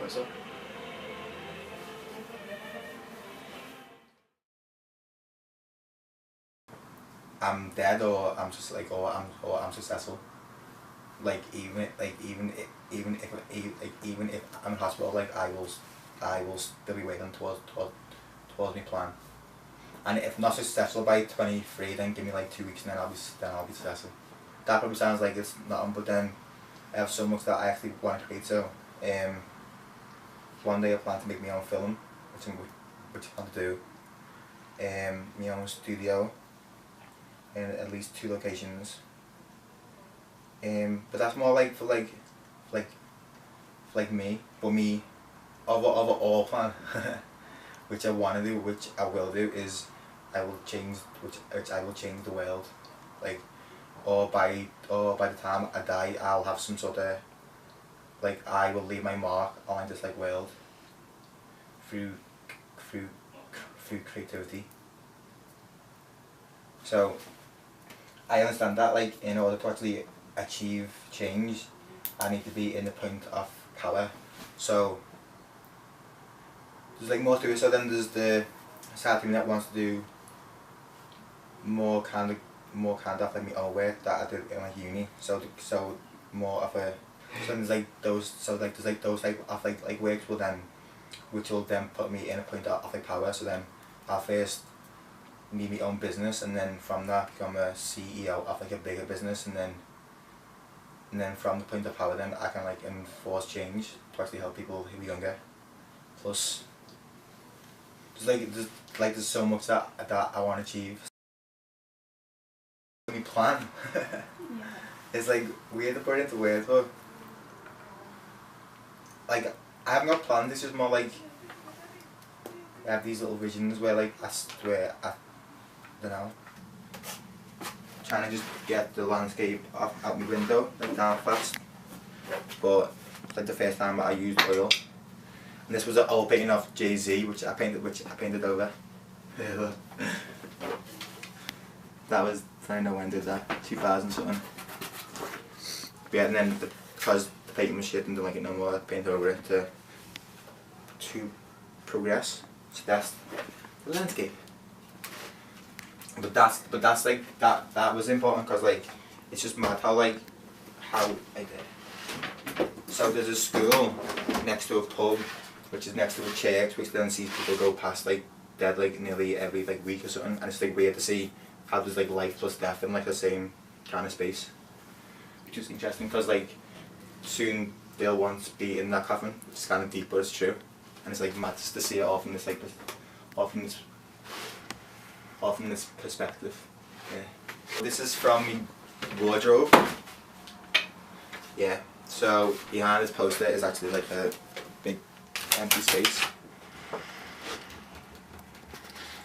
whistle. I'm dead, or I'm just like, or I'm successful. Like even if I'm in hospital, like I will still be working towards my plan. And if not successful by 23, then give me like 2 weeks, and then I'll be successful. That probably sounds like it's nothing, but then I have so much that I actually want to create. So one day I plan to make my own film, which I want to do. My own studio in at least 2 locations. But that's more like for me. But me, overall plan, which I want to do, which I will do, is I will change the world. Like, or by the time I die, I'll have some sort of, like, I will leave my mark on this like world through creativity. So I understand that, like, in order to actually achieve change, I need to be in the point of power. So there's like more to it. So then there's the side of me that wants to do more kind of like my own work that I did in like uni. So more of a, so there's like those, so like there's like those type of like works which will then put me in a point of like power. So then I'll first need my own business, and then from that become a CEO of like a bigger business, and then from the point of power, then I can like enforce change to actually help people who are younger. Plus, there's so much that I want to achieve. My plan. Yeah. It's like weird to put it into words, but like I haven't got plans. It's just more like I have these little visions where like I don't know, trying to just get the landscape out my window, like down fast. But like the first time I used oil, and this was an old painting of Jay-Z, which I painted over. That was, I don't know when I did that, 2000 something. But yeah, and then because the painting was shit and didn't like it no more, I painted over it to progress. So that's the landscape. But that's like that was important, because like it's just mad how like so there's a school next to a pub, which is next to a church, which then sees people go past like dead like nearly every like week or something, and it's like weird to see how there's like life plus death in like the same kind of space, which is interesting, because like soon they'll once be in that coffin. It's kind of deep, but it's true, and it's like mad just to see it all from this like from this perspective. Yeah. This is from my wardrobe. Yeah. So behind this poster is actually like a big empty space.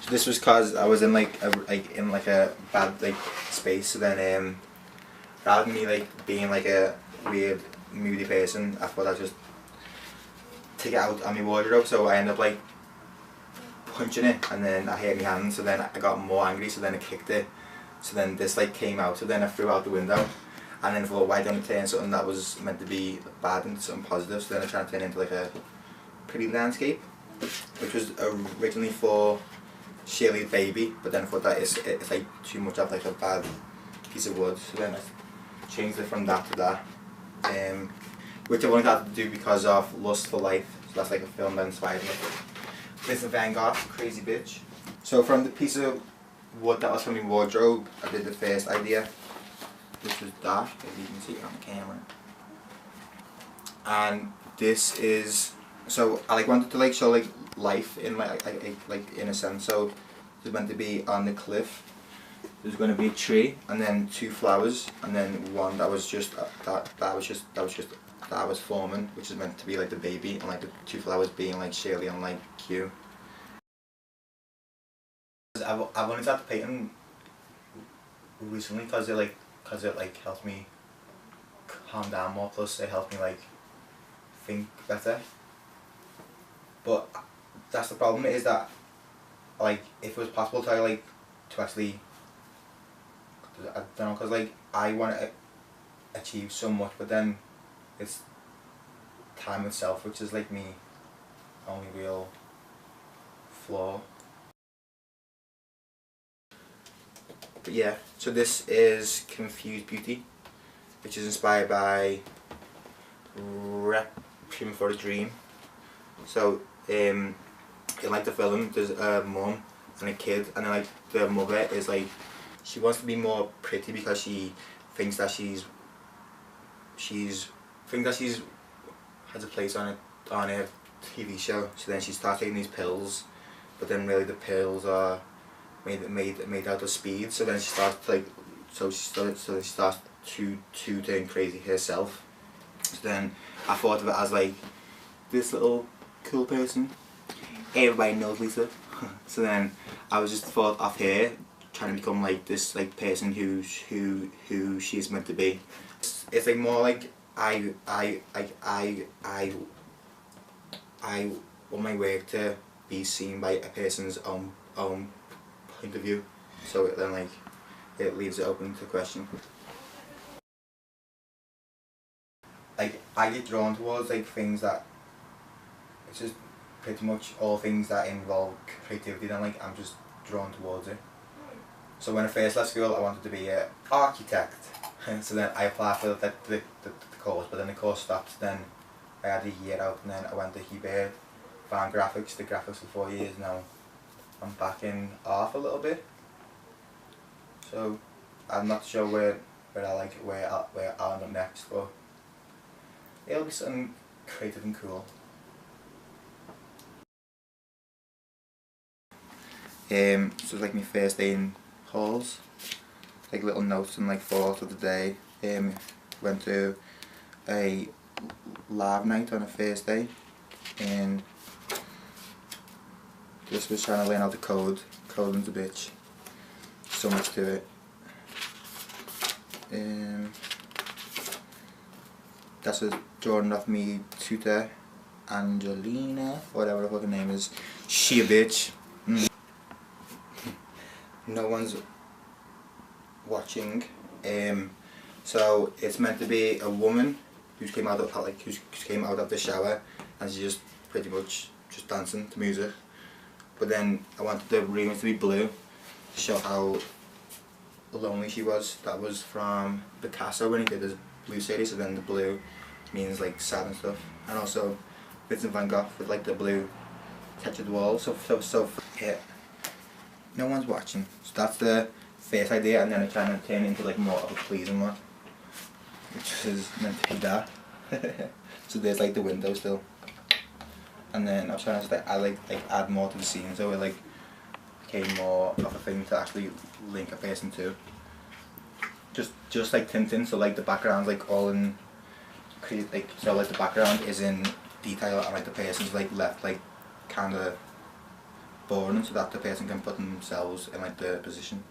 So this was cause I was in like a bad like space. So then rather than me like being like a weird moody person, I thought I'd just take it out on my wardrobe. So I ended up like punching it, and then I hit my hand, so then I got more angry, so then I kicked it, so then this like came out, so then I threw out the window, and then thought, why don't I turn something that was meant to be bad into something positive? So then I tried to turn it into like a pretty landscape, which was originally for Shirley's baby, but then I thought that it's like too much of like a bad piece of wood, so then I changed it from that to that, which I wanted to do because of Lust for Life. So that's like a film that inspired me. This is Van Gogh, Crazy Bitch. So from the piece of wood that was from my wardrobe, I did the first idea, which was that, if you can see it on the camera. And this is, so I like wanted to like show like life in like in a sense. So it's meant to be on the cliff. There's going to be a tree, and then 2 flowers, and then one that was just that was forming, which is meant to be like the baby, and like the 2 flowers being like Shirley and like Q. I've only started painting recently because it helps me calm down more. Plus it helps me like think better. But that's the problem, is that like if it was possible to actually, I don't know, because like I want to achieve so much, but then it's time itself, which is like me only real flaw. But yeah, so this is Confused Beauty, which is inspired by Requiem for a Dream. So in like the film, there's a mum and a kid, and then like the mother is like, she wants to be more pretty because she thinks that she's has a place on a TV show. So then she starts taking these pills, but then really the pills are made out of speed. So then she starts like, so she starts to turn crazy herself. So then I thought of it as like this little cool person. Everybody knows Lisa. So then I was just thought of her trying to become like this like person who she is meant to be. It's like more like I want my work to be seen by a person's own point of view. So then like it leaves it open to question. Like I get drawn towards like things that, it's just pretty much all things that involve creativity, then like I'm just drawn towards it. So when I first left school I wanted to be an architect. So then I applied for the course, but then the course stopped. Then I had a year out, and then I went to Hebert, found graphics, did graphics for 4 years. Now I'm back in art a little bit. So I'm not sure where I'll end up next, but it'll be something creative and cool. So it's like my first day in halls, like little notes and like thoughts of the day. Went to a live night on a Thursday, and just was trying to learn how to code. Coding's a bitch. So much to it. That's a drawing off me tutor, Angelina, whatever the fucking name is. She a bitch. No one's watching. So it's meant to be a woman who came out of the shower, and she's just pretty much just dancing to music. But then I wanted the room to be blue to show how lonely she was. That was from Picasso when he did his blue series. So then the blue means like sad and stuff, and also Vincent van Gogh with like the blue touch of the wall. So yeah. No one's watching. So that's the first idea, and then I'm trying to turn into like more of a pleasing one, which is meant to be that. So there's like the window still, and then I was trying to add more to the scene, so it like became more of a thing to actually link a person to. Just like tinting, so like the background's like all in, like, so like the background is in detail, and like the person's like left like kind of boring, so that the person can put themselves in like the position.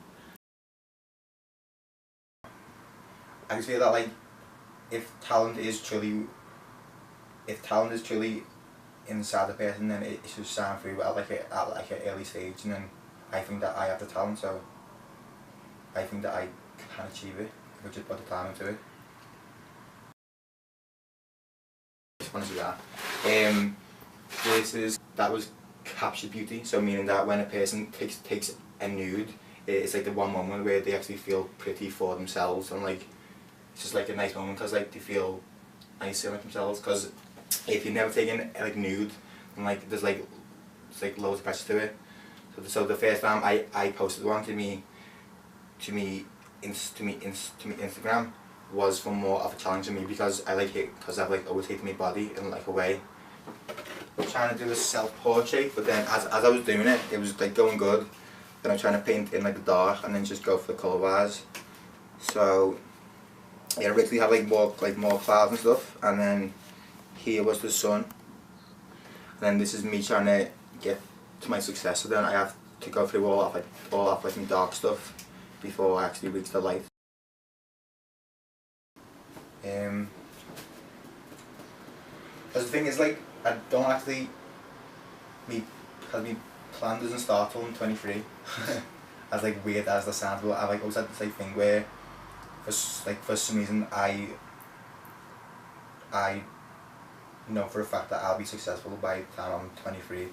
I just feel that like if talent is truly inside the person, then it should shine through at like an early stage, and then I think that I have the talent, so I think that I can achieve it if I just put the time into it. I just want to see that. That was captured beauty, so meaning that when a person takes a nude, it's like the one moment where they actually feel pretty for themselves, and like it's just like a nice moment because like they feel nice in like themselves. Because if you've never taken like nude, then like there's like loads of pressure to it. So the first time I posted one to me Instagram was for more of a challenge to me, because I like it, because I've like always hated my body in like a way. Trying to do a self-portrait, but then as I was doing it, it was like going good. Then I'm trying to paint in like the dark and then just go for the colour bars. So yeah, I originally had like more clouds and stuff, and then here was the sun. And then this is me trying to get to my success. So then I have to go through all of my dark stuff before I actually reach the light. Because the thing is, like, I don't actually, because my plan doesn't start till I'm 23. As like weird as that sounds, but I like always had this like thing where, for some reason I know for a fact that I'll be successful by the time I'm 23.